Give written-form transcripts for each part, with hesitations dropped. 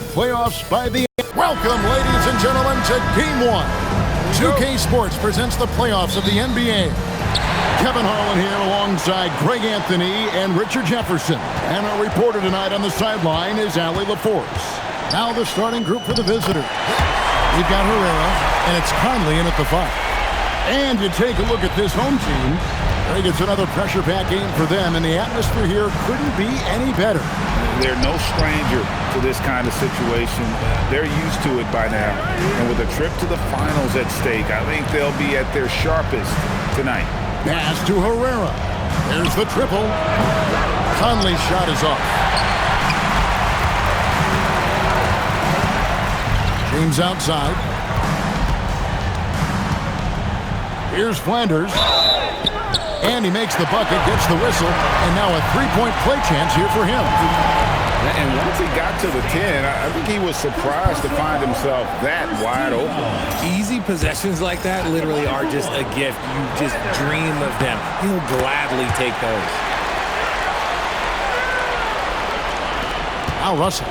Playoffs by the... Welcome, ladies and gentlemen, to Game 1. 2K Sports presents the playoffs of the NBA. Kevin Harlan here alongside Greg Anthony and Richard Jefferson. And our reporter tonight on the sideline is Allie LaForce. Now the starting group for the visitors. We've got Herrera, and it's Conley in at the 5. And you take a look at this home team. I think it's another pressure-packed game for them, and the atmosphere here couldn't be any better. They're no stranger to this kind of situation. They're used to it by now. And with a trip to the finals at stake, I think they'll be at their sharpest tonight. Pass to Herrera. There's the triple. Conley's shot is off. James outside. Here's Flanders. And he makes the bucket, gets the whistle, and now a three-point play chance here for him. And once he got to the 10, I think he was surprised to find himself that wide open. Easy possessions like that literally are just a gift. You just dream of them. He'll gladly take those. Al Russell.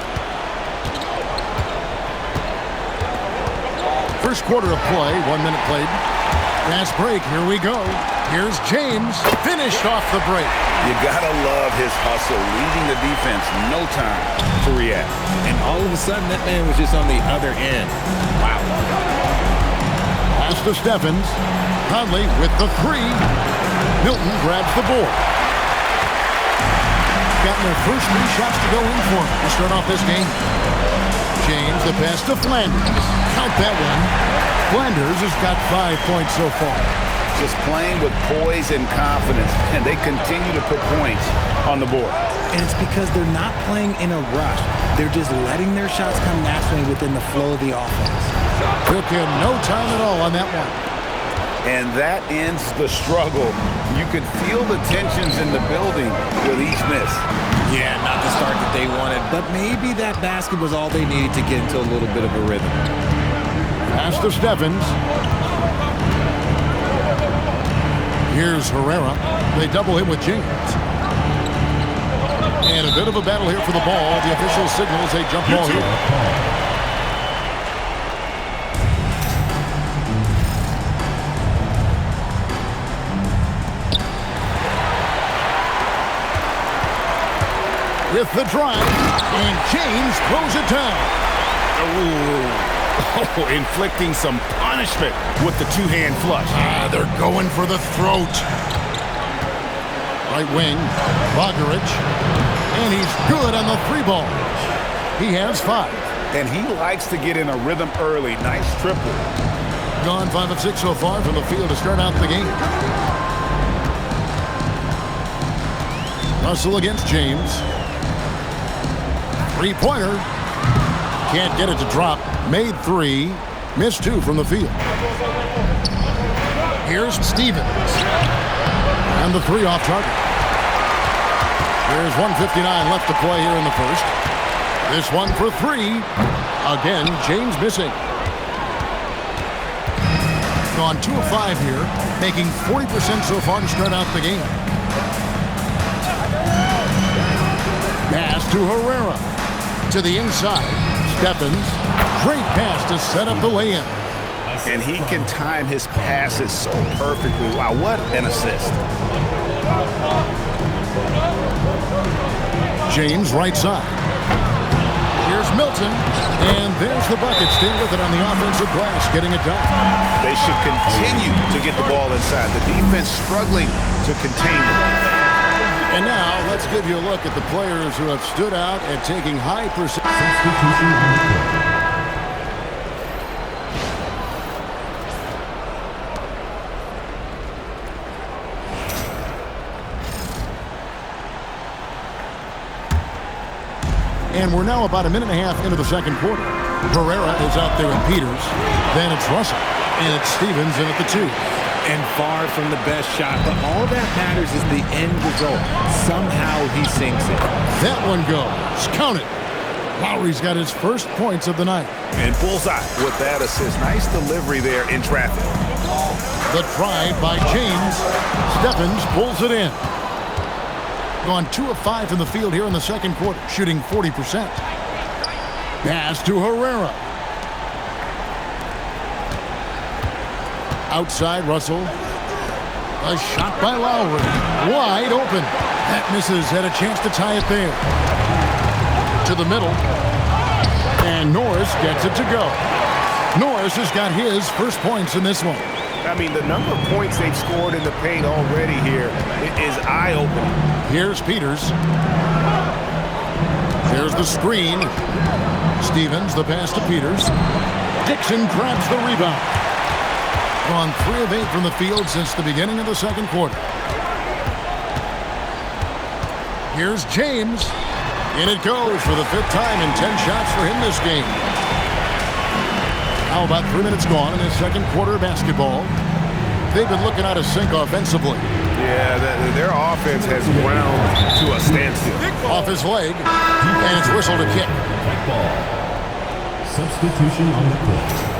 First quarter of play, 1 minute played. Fast break, here we go. Here's James, finished off the break. You gotta love his hustle, leading the defense, no time to react. And all of a sudden, that man was just on the other end. Wow. Pass to Stephens. Conley with the 3. Milton grabs the board. Gotten their first 3 shots to go in for him to start off this game. James, the pass to Flanders. Count that one. Flanders has got 5 points so far. Just playing with poise and confidence, and they continue to put points on the board. And it's because they're not playing in a rush. They're just letting their shots come naturally within the flow of the offense. Took him no time at all on that one. And that ends the struggle. You could feel the tensions in the building with each miss. Yeah, not the start that they wanted, but maybe that basket was all they needed to get into a little bit of a rhythm. Pass to Stephens. Here's Herrera. They double him with James. And a bit of a battle here for the ball. The official signals a jump ball here. With the drive, and James throws it down. Oh, inflicting some punishment with the two-hand flush. They're going for the throat. Right wing, Bogdanovich, and he's good on the 3 ball. He has 5. And he likes to get in a rhythm early. Nice triple. Gone 5 of 6 so far from the field to start out the game. Russell against James. 3-pointer. Can't get it to drop. Made 3. Missed 2 from the field. Here's Stevens. And the 3 off target. There's 1:59 left to play here in the first. This one for 3. Again, James missing. Gone 2 of 5 here. Making 40% so far to start out the game. Pass to Herrera. To the inside. Stephens. Great pass to set up the lay-in. And he can time his passes so perfectly. Wow, what an assist. James right side. Here's Milton. And there's the bucket. Stay with it on the offensive glass, getting it done. They should continue to get the ball inside. The defense struggling to contain it. And now, let's give you a look at the players who have stood out and taking high percent. And we're now about a minute and a half into the second quarter. Herrera is out there in Peters. Then it's Russell. And it's Stevens in at the 2. And far from the best shot, but all that matters is the end result. Somehow he sinks it. That one goes. Count it. Lowry's got his first points of the night. And bullseye with that assist. Nice delivery there in traffic. The drive by James. Stephens pulls it in. Gone 2 of 5 from the field here in the second quarter, shooting 40%. Pass to Herrera. Outside Russell. A shot by Lowry. Wide open. That misses. Had a chance to tie it there. To the middle. And Norris gets it to go. Norris has got his first points in this one. I mean, the number of points they've scored in the paint already here is eye-opening. Here's Peters. There's the screen. Stevens, the pass to Peters. Dixon grabs the rebound. Gone 3 of 8 from the field since the beginning of the second quarter. Here's James. In it goes for the 5th time in 10 shots for him this game. Now about 3 minutes gone in this second quarter of basketball. They've been looking out of sync offensively. Yeah, their offense has ground to a standstill. Off his leg, and it's whistled a kick. Substitution on the court.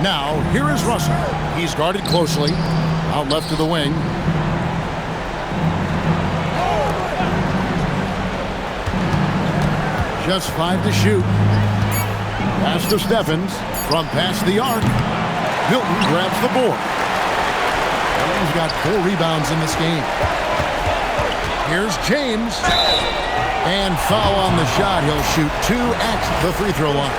Now, here is Russell. He's guarded closely. Out left to the wing. Just 5 to shoot. Pass to Stephens. From past the arc. Milton grabs the board. He's got 4 rebounds in this game. Here's James. And foul on the shot. He'll shoot 2 at the free throw line.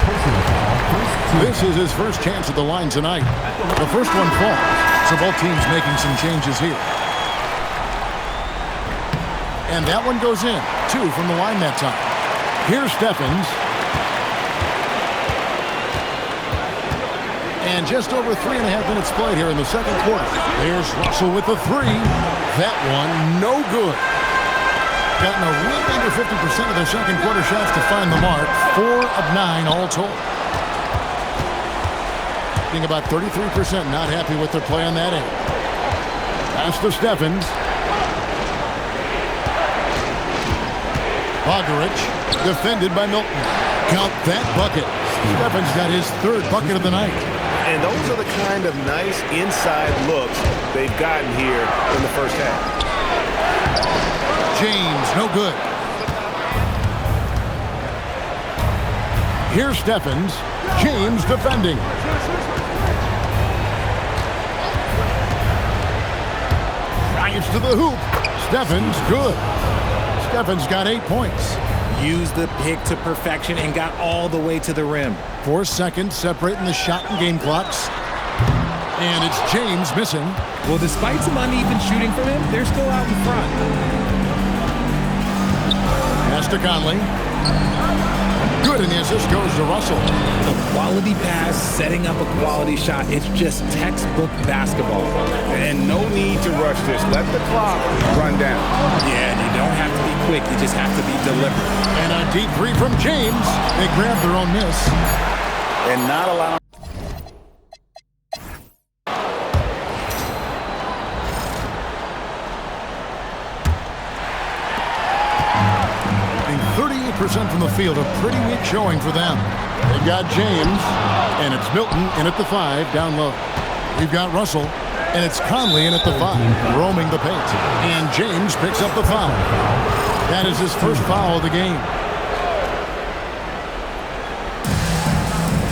This is his first chance at the line tonight. The first one falls. So both teams making some changes here. And that one goes in. 2 from the line that time. Here's Stephens. And just over 3.5 minutes played here in the second quarter. There's Russell with the 3. That one, no good. Gotten a little under 50% of their second quarter shots to find the mark. 4 of 9 all told. Being about 33% not happy with their play on that end. Pass to Stephens. Bogaric, defended by Milton. Count that bucket. Stephens got his 3rd bucket of the night. And those are the kind of nice inside looks they've gotten here in the first half. James, no good. Here's Stephens. James defending. Drives to the hoop. Stephens, good. Stephens got 8 points. Used the pick to perfection and got all the way to the rim. 4 seconds separating the shot and game clocks. And it's James missing. Well, despite some uneven shooting from him, they're still out in front. Pass to Conley. Good, and the assist goes to Russell. A quality pass, setting up a quality shot. It's just textbook basketball. And no need to rush this. Let the clock run down. Yeah, and you don't have to be quick. You just have to be deliberate. And a deep 3 from James. They grab their own miss. And not allow. 38% from the field, a pretty weak showing for them. They've got James, and it's Milton in at the 5, down low. We've got Russell, and it's Conley in at the 5, roaming the paint. And James picks up the foul. That is his first foul of the game.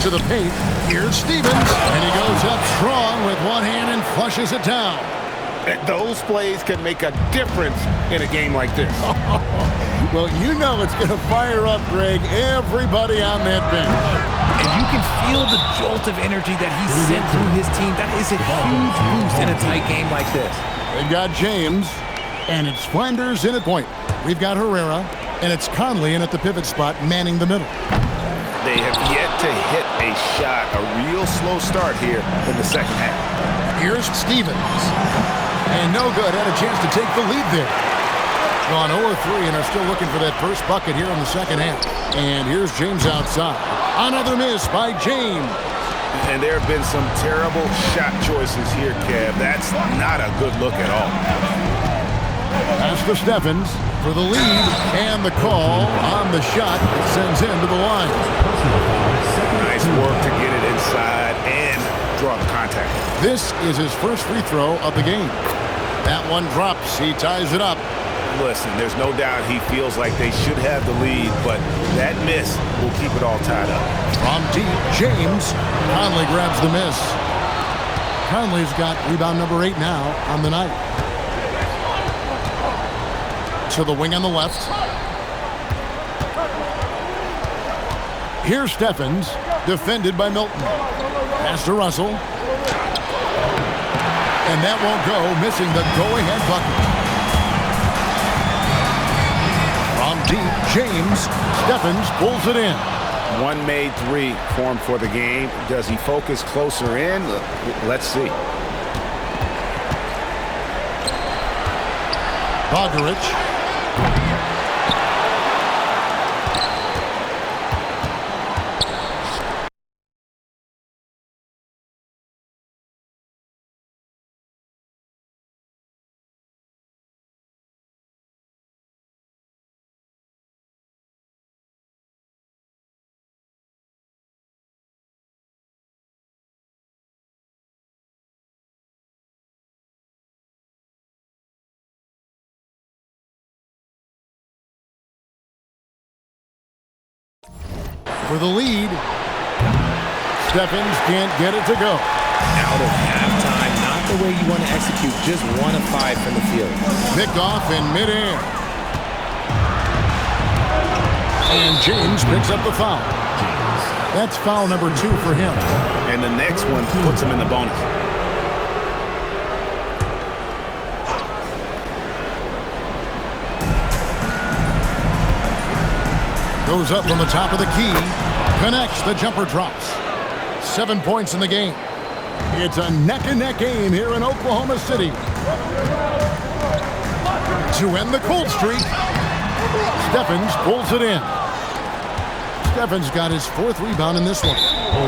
To the paint, here's Stevens, and he goes up strong with one hand and flushes it down. Those plays can make a difference in a game like this. Well, you know it's going to fire up, Greg, everybody on that bench. And you can feel the jolt of energy that he sent through his team. That is a huge boost in a tight game like this. They've got James, and it's Flanders in at point. We've got Herrera, and it's Conley in at the pivot spot, manning the middle. They have yet to hit a shot, a real slow start here in the second half. Here's Stevens. And no good, had a chance to take the lead there. Gone 0-3 and are still looking for that first bucket here in the second half. And here's James outside. Another miss by James. And there have been some terrible shot choices here, Kev. That's not a good look at all. Pass to Stephens for the lead. And the call on the shot that sends him to the line. Nice work to get it inside and draw the contact. This is his first free throw of the game. That one drops. He ties it up. Listen, there's no doubt he feels like they should have the lead, but that miss will keep it all tied up. From deep, James. Conley grabs the miss. Conley's got rebound number 8 now on the night. To the wing on the left. Here's Stephens, defended by Milton. Pass to Russell. And that won't go, missing the go-ahead bucket. From deep, James. Stephens pulls it in. One made three formed for the game. Does he focus closer in? Let's see. Bogdanovich. For the lead. Stephens can't get it to go. Out of halftime, not the way you want to execute, just 1 of 5 from the field. Picked off in midair. And James picks up the foul. That's foul number 2 for him. And the next one puts him in the bonus. Goes up from the top of the key. Connects. The jumper drops. 7 points in the game. It's a neck-and-neck game here in Oklahoma City. To end the cold streak, Stephens pulls it in. Stephens got his 4th rebound in this one.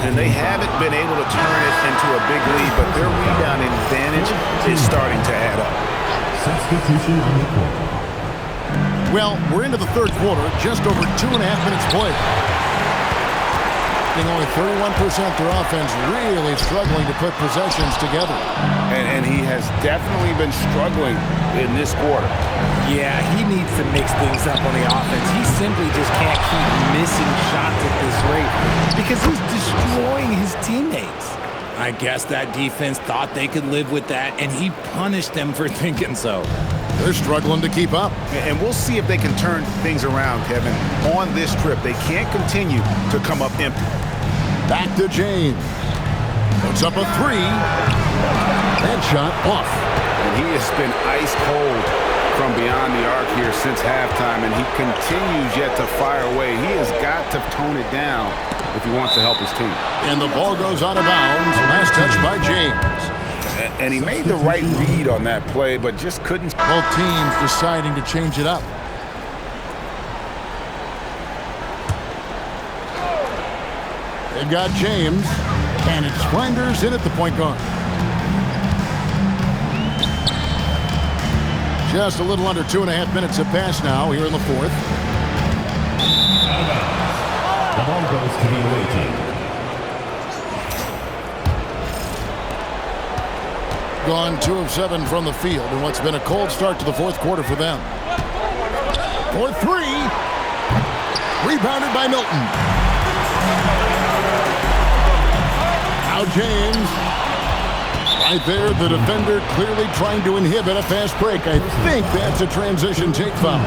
And they haven't been able to turn it into a big lead, but their rebound advantage is starting to add up. Substitution on the court. Well, we're into the 3rd quarter, just over 2.5 minutes played. Only 31% their offense, really struggling to put possessions together. And he has definitely been struggling in this quarter. Yeah, he needs to mix things up on the offense. He simply just can't keep missing shots at this rate because he's destroying his teammates. I guess that defense thought they could live with that, and he punished them for thinking so. They're struggling to keep up. And we'll see if they can turn things around, Kevin. On this trip, they can't continue to come up empty. Back to James. Puts up a 3. That shot off. And he has been ice cold from beyond the arc here since halftime, and he continues yet to fire away. He has got to tone it down if he wants to help his team. And the ball goes out of bounds. Last touch by James. And he made the right read on that play, but just couldn't. Both teams deciding to change it up. They've got James, and it's Flinders in at the point guard. Just a little under 2.5 minutes have passed now here in the 4th. The ball goes to the away team. Gone 2 of 7 from the field in what's been a cold start to the 4th quarter for them. For 3. Rebounded by Milton. Now James. Right there, the defender clearly trying to inhibit a fast break. I think that's a transition take foul.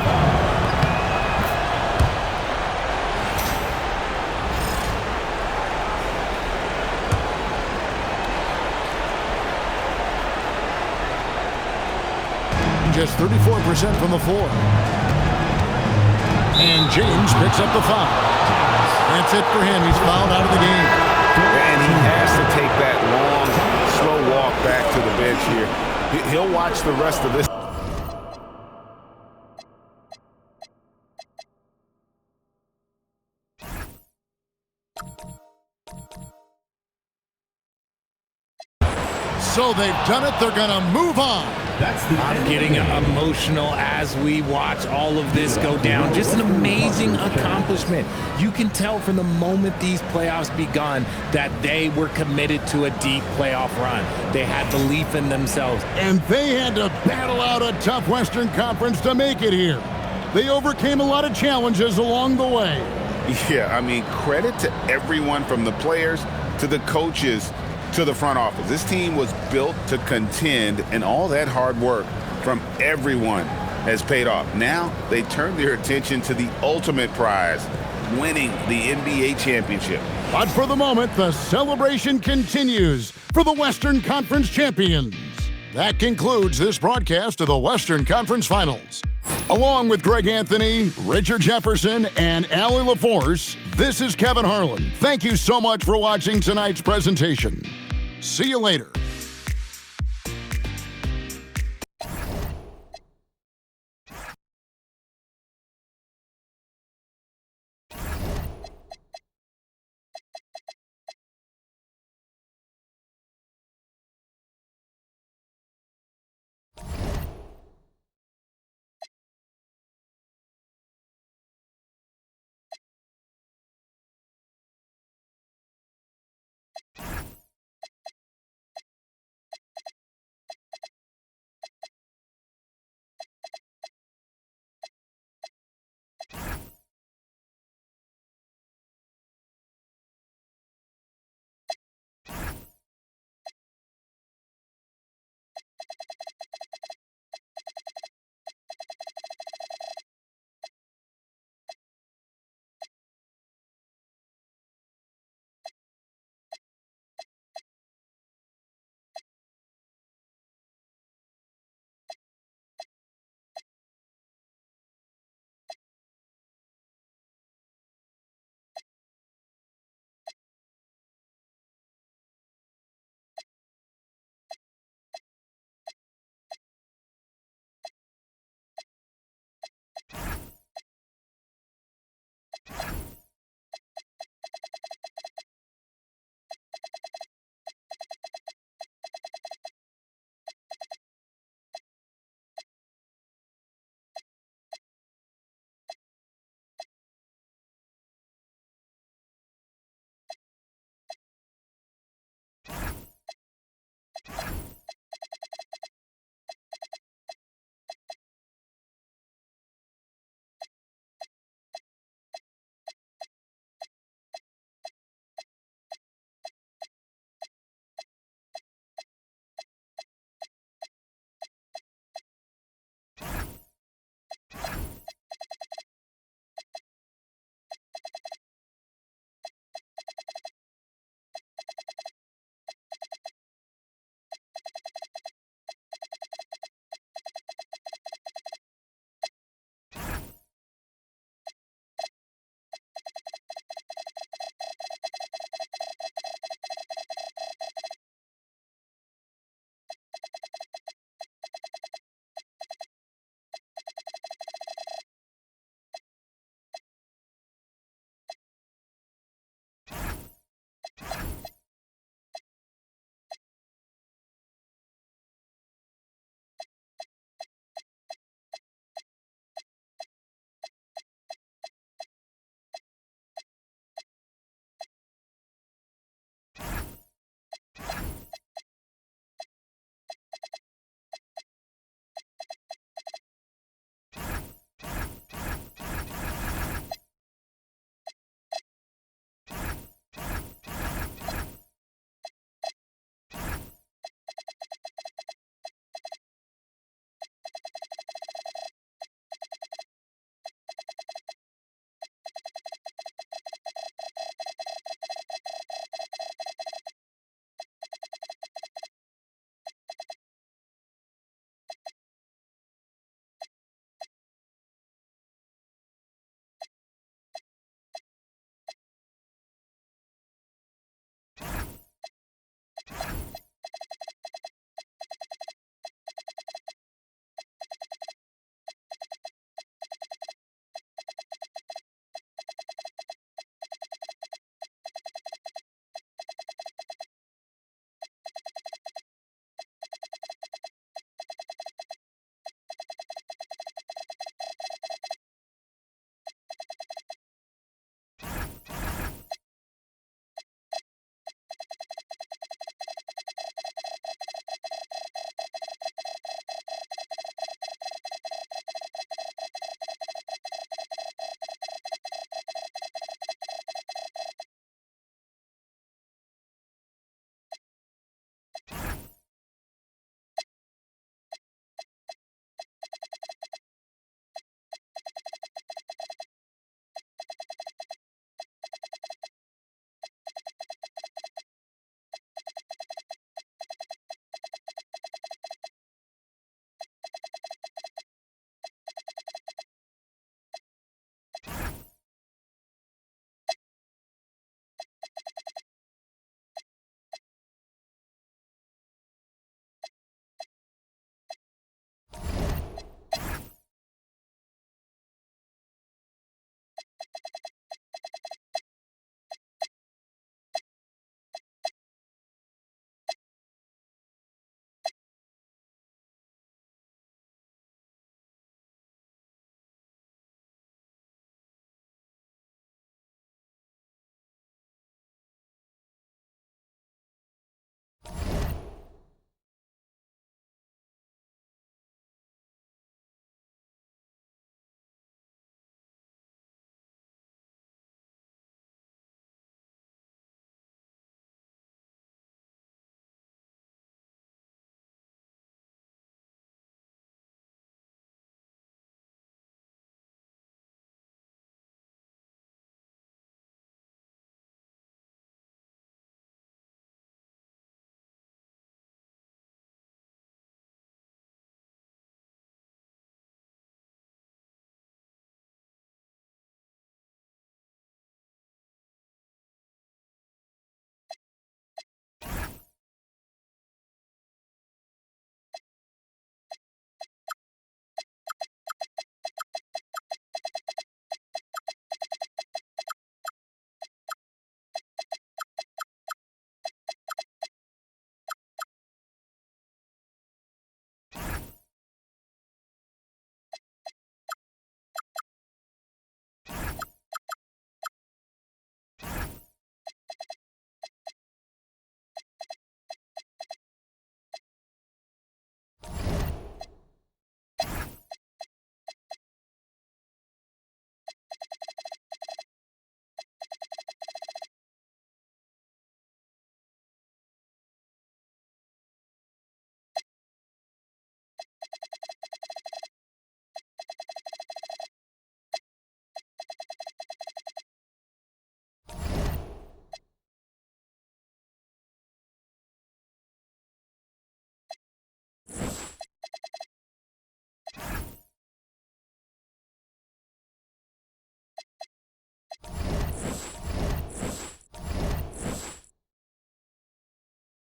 Just 34% from the floor. And James picks up the foul. That's it for him. He's fouled out of the game. And he has to take that long, slow walk back to the bench here. He'll watch the rest of this. So they've done it. They're going to move on. That's the I'm end getting of the game. emotional as we watch all of this go down. Just an amazing accomplishment. You can tell from the moment these playoffs begun that they were committed to a deep playoff run. They had belief in themselves. And they had to battle out a tough Western Conference to make it here. They overcame a lot of challenges along the way. Yeah, I mean, credit to everyone from the players to the coaches to the front office. This team was built to contend, and all that hard work from everyone has paid off. Now they turn their attention to the ultimate prize, winning the NBA championship. But for the moment, the celebration continues for the Western Conference champions. That concludes this broadcast of the Western Conference Finals. Along with Greg Anthony, Richard Jefferson, and Allie LaForce, this is Kevin Harlan. Thank you so much for watching tonight's presentation. See you later.